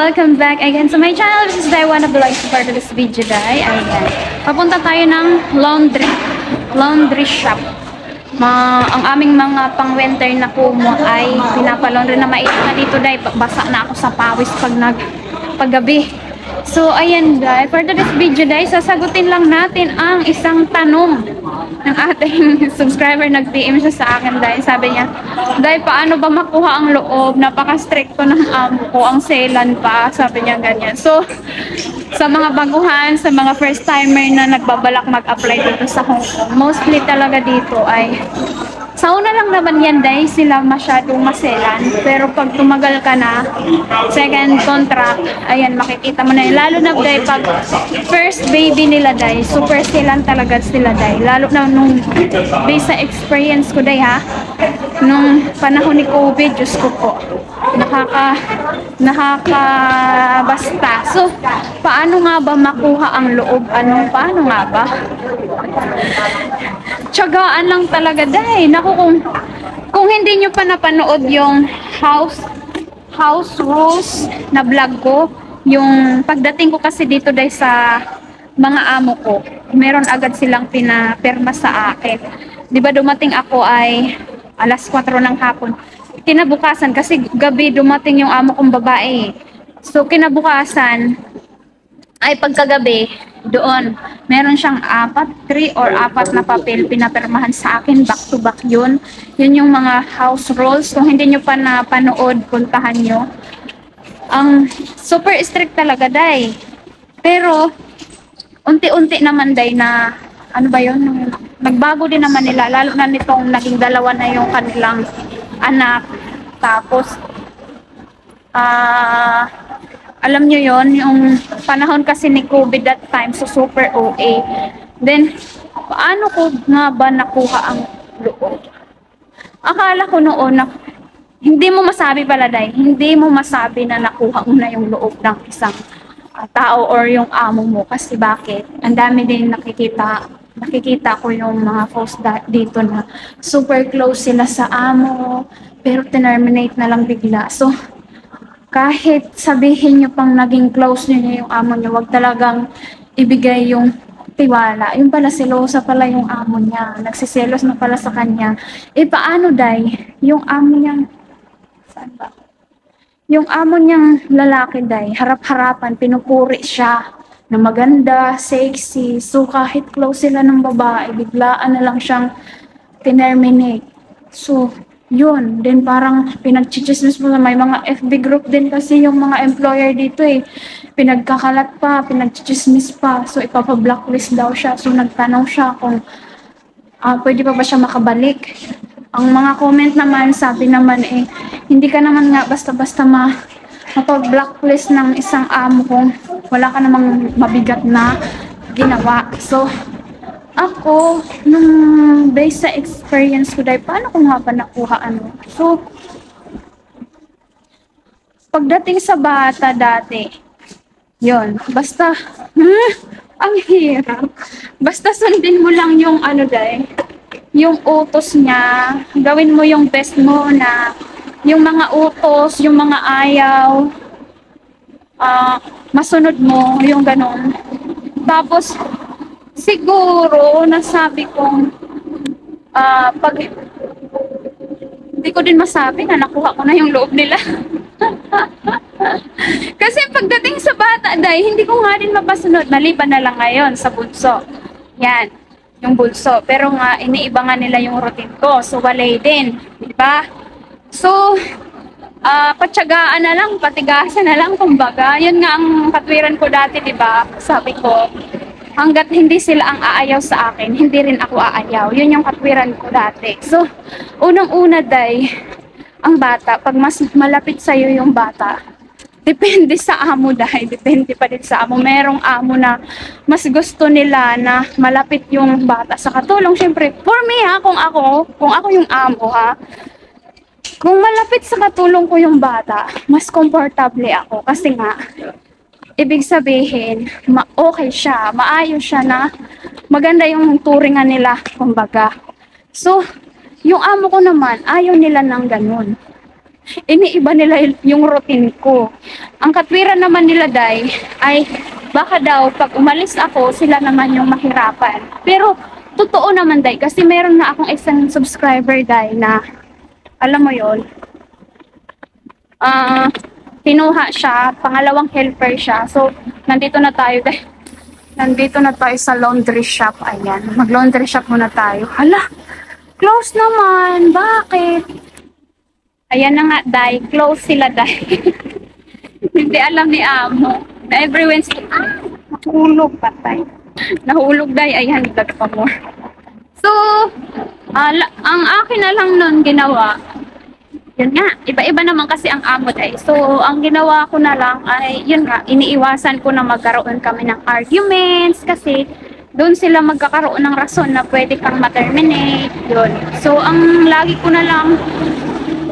welcome back again to my channel. This is Day, one of the likes part of this video, Day. Ayan. Papunta tayo ng laundry shop. Ang aming mga pang-winter na kumo ay pinapalaundry na mainit na dito, Day. Basa na ako sa pawis paggabi. So, ayan, Day. For this video, Day, sasagutin lang natin ang isang tanong ng ating subscriber. Nag-PM siya sa akin, Day. Sabi niya, Day, paano ba makuha ang loob? Napaka-stricto ng amo ko, ang selan pa. Sabi niya ganyan. So, sa mga baguhan, sa mga first-timer na nagbabalak mag-apply dito sa Hong Kong, mostly talaga dito ay sa una lang naman yan, Day, sila masyadong maselan. Pero pag tumagal ka na, second contract, ayan, makikita mo na yun. Lalo na, Day, pag first baby nila, Day, super selan talaga sila, Day. Lalo na nung based sa experience ko, Day, ha? Nung panahon ni COVID, Diyos ko po, nakakabasta. So, paano nga ba makuha ang loob? Paano nga ba? Tiyagaan lang talaga, Day. Naku, kung hindi nyo pa napanood yung house rules na vlog ko, yung pagdating ko kasi dito, Day, sa mga amo ko, meron agad silang pinapirma sa akin. Di ba dumating ako ay alas 4 ng hapon. Kinabukasan, kasi gabi dumating yung amo kong babae. So, kinabukasan, ay pagkagabi, doon, meron siyang 3 or 4 na papel pinapirmahan sa akin, back to back yun. Yun yung mga house rules. Kung hindi nyo pa napanood, puntahan nyo. Ang super strict talaga, Day. Pero, unti-unti naman, Day, na, ano ba yun? Nagbago din naman nila, lalo na nitong naging 2 na yung kanilang anak. Tapos, alam nyo yon, yung panahon kasi ni COVID that time, so super OA. Then, paano ko nga ba nakuha ang loob? Akala ko noon na, hindi mo masabi pala, Day, hindi mo masabi na nakuha mo na yung loob ng isang tao or yung amo mo. Kasi bakit? Ang dami din nakikita ko yung mga posts dito na super close sila sa amo, pero terminate na lang bigla. So, kahit sabihin nyo pang naging close nyo yung amo nyo, wag talagang ibigay yung tiwala. Yung pala, selosa pala yung amo niya. Nagsiselos na pala sa kanya. Paano, Day? Yung amo niyang, saan ba? Yung amo niyang lalaki, Day, harap-harapan, pinupuri siya na maganda, sexy. So, kahit close sila ng babae, biglaan na lang siyang terminate. So, yun, din parang pinagchichismis mo na may mga FB group din kasi yung mga employer dito pinagkakalat pa, pinagchichismis pa, so ipapa-blacklist daw siya. So nagtanong siya kung pwede pa ba siya makabalik. Ang mga comment naman, sabi naman hindi ka naman nga basta-basta mapag-blacklist ng isang amo kung wala ka namang mabigat na ginawa. So ako, nung based sa experience ko, Day, paano ko nga ba nakuha So, pagdating sa bata dati, yon, basta, ang hirap. Basta sundin mo lang yung Day, yung utos niya, gawin mo yung best mo na, yung mga utos, yung mga ayaw, masunod mo, yung ganon. Tapos, siguro, nasabi kong, hindi ko din masabi na nakuha ko na yung loob nila. Kasi pagdating sa bata, Day, hindi ko nga din mapasunod. Maliban na lang ngayon sa bunso. Yan, yung bunso. Pero nga, iniiba nga nila yung routine ko. So, walay din. Diba? So, patsagaan na lang, patigasan na lang, kumbaga. Yun nga ang katwiran ko dati, diba? Sabi ko, hanggat hindi sila ang aayaw sa akin, hindi rin ako aayaw. Yun yung katwiran ko dati. So, unang-una, Day, ang bata, pag mas malapit sa'yo yung bata, depende sa amo, Day. Depende pa din sa amo. Merong amo na mas gusto nila na malapit yung bata sa katulong. Siyempre, for me, kung ako yung amo, kung malapit sa katulong ko yung bata, mas komportable ako. Kasi nga, ibig sabihin, okay siya, maayos siya na maganda yung turingan nila, kumbaga. So, yung amo ko naman, ayaw nila ng ganun. iniiba nila yung routine ko. Ang katwiran naman nila, Day, ay baka daw pag umalis ako, sila naman yung mahirapan. Pero totoo naman, Day, kasi meron na akong isang subscriber, Day, na alam mo yon, ah kinuha siya, pangalawang helper siya. So, nandito na tayo, Day. Nandito na tayo sa laundry shop. Ayan, mag-laundry shop muna tayo. Hala, close naman. Bakit? Ayan na nga, Day. Close sila, Day. Hindi alam ni Amo. Na every Wednesday, nahulog, patay. Nahulog, Day. Ayan, lag pa more. So, ang akin na lang nun ginawa, yun nga, iba-iba naman kasi ang amo, Day. So, ang ginawa ko na lang ay, yun nga, iniiwasan ko na magkaroon kami ng arguments kasi doon sila magkakaroon ng rason na pwede kang ma-terminate, yun. So, ang lagi ko na lang,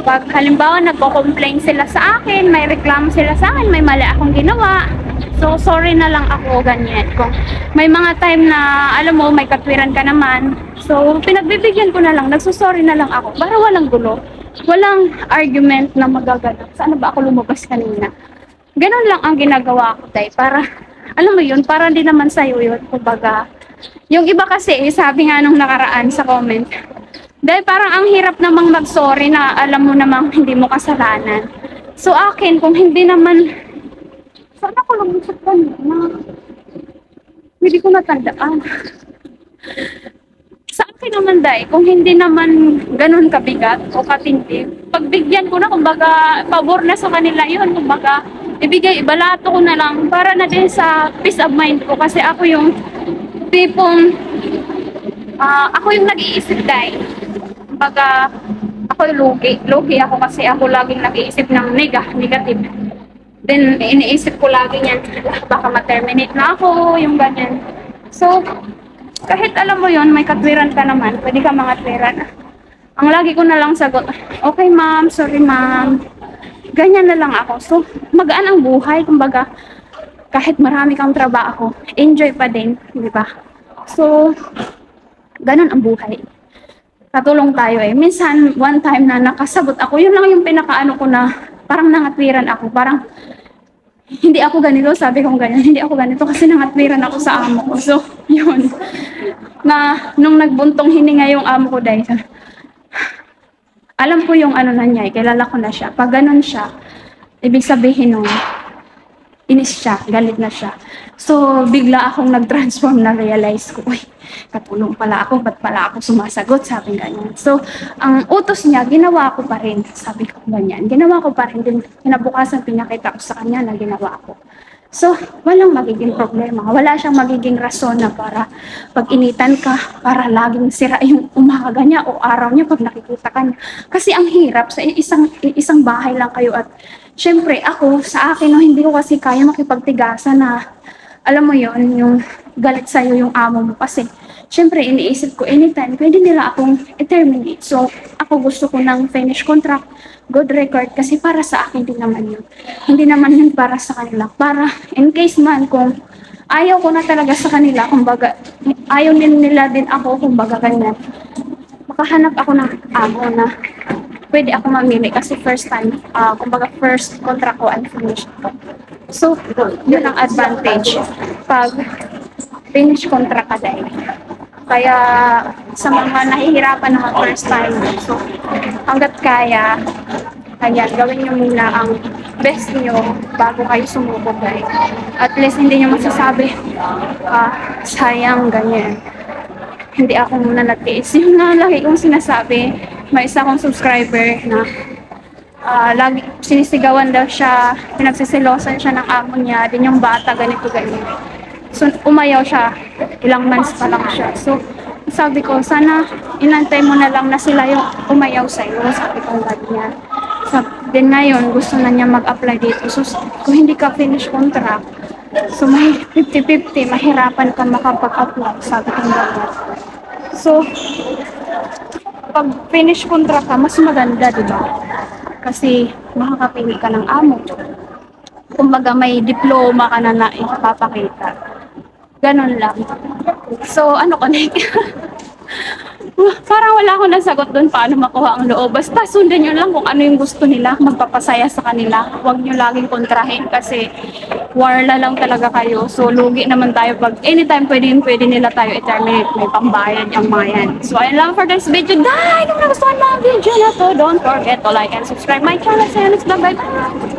pag halimbawa nagko-complain sila sa akin, may reklamo sila sa akin, may mali akong ginawa, so sorry na lang ako, ganyan. Kung may mga time na, alam mo, may katwiran ka naman, so pinagbibigyan ko na lang, nagsusorry na lang ako, para walang gulo. Walang argument na magaganap. Saan ba ako lumabas kanina? Ganon lang ang ginagawa ko, Day. Para, alam mo yun, para hindi naman sa'yo yun. Kumbaga, yung iba kasi, sabi nga nung nakaraan sa comment, dahil parang ang hirap namang mag-sorry na alam mo namang hindi mo kasalanan. So akin, kung hindi naman, saan ako lumusot kanina? Hindi ko natandaan. Sa akin naman, Day, kung hindi naman ganun kabigat o katindi, pagbigyan ko na, kumbaga, pabor na sa kanila yun, kumbaga, ibalato ko na lang para na din sa peace of mind ko kasi ako yung tipong, ako yung nag-iisip, Day. Kumbaga, ako lugi ako kasi ako laging nag-iisip ng negative. Then, iniisip ko lagi niyan, baka ma-terminate na ako, yung ganyan. So, kahit alam mo yon, may katwiran ka naman, pwede ka mga twiran. Ang lagi ko na lang sagot, okay ma'am, sorry ma'am. Ganyan na lang ako. So, magaan ang buhay. Kumbaga, kahit marami kang trabaho, enjoy pa din, di ba? So, ganun ang buhay. Katulong tayo eh. Minsan, one time na nakasagot ako, yun lang yung pinakaano ko na, parang nangatwiran ako. Parang, hindi ako ganito, sabi kong ganyan, hindi ako ganito kasi nangatwiran ako sa amo ko. So, yun. Na, nung nagbuntong hininga yung amo ko, dahil alam ko yung ano na niya, kilala ko na siya. Pag ganun siya, ibig sabihin nung, inis siya, galit na siya. So, bigla akong nag-transform na realize ko, uy, katulong pala ako, ba't pala ako sumasagot, sabi ganyan. So, ang utos niya, ginawa ko pa rin, sabi ko ganyan. Ginawa ko pa rin, din kinabukasan pinakita ko sa kanya na ginawa ko. So, walang magiging problema. Wala siyang magiging rason na para pag-initan ka, para laging sira yung umaga niya o araw niya pag nakikita ka niya. Kasi ang hirap, sa isang bahay lang kayo at syempre ako, sa akin, no, hindi ko kasi kaya makipagtigasan na, alam mo yon, yung galit sa'yo yung amo mo kasi syempre iniisip ko anytime pwede nila akong i-terminate. So ako gusto ko ng finish contract, good record kasi para sa akin din naman yun. Hindi naman yun para sa kanila. Para in case man kung ayaw ko na talaga sa kanila, kumbaga ayaw din nila din ako, kumbaga ganyan. Makahanap ako ng amo na pwede ako mamili kasi first time, kumbaga first contract ko and finish ko. So, yun ang advantage pag finish contract ka dahil. Kaya sa mga nahihirapan naman first time, so hanggat kaya, gawin nyo muna ang best nyo bago kayo sumuko guys. At least hindi nyo masasabi, sayang ganyan. Hindi ako muna natiis. Yung nga lagi kong sinasabi, may isa kong subscriber na lagi sinisigawan daw siya, pinagsisilosan siya ng amo niya, din yung bata, ganito, ganyan. So, umayaw siya, ilang months pa lang siya. So, sabi ko, sana inantay mo na lang na sila yung umayaw sa'yo, sabi ko ganyan. So, din ngayon, gusto na niya mag-apply dito. So, kung hindi ka finish contract, so may 50-50, mahirapan ka makapag-apply, sabi ko ganyan. So, pag finish contract ka, mas maganda, di ba? Kasi makakapili ka ng amo. Kumbaga may diploma ka na ipapakita. Ganon lang. So, ano connect? Parang wala akong nasagot doon paano makuha ang loob. Basta sundan nyo lang kung ano yung gusto nila, magpapasaya sa kanila. Huwag nyo laging kontrahin kasi warla lang talaga kayo. So, lugi naman tayo pag anytime pwede nila tayo i-terminate. May pambayad yung mga yan. So, ayun lang for this video. Dahil kung nagustuhan mo ang video na to, don't forget to like and subscribe my channel. See you next vlog. Bye-bye!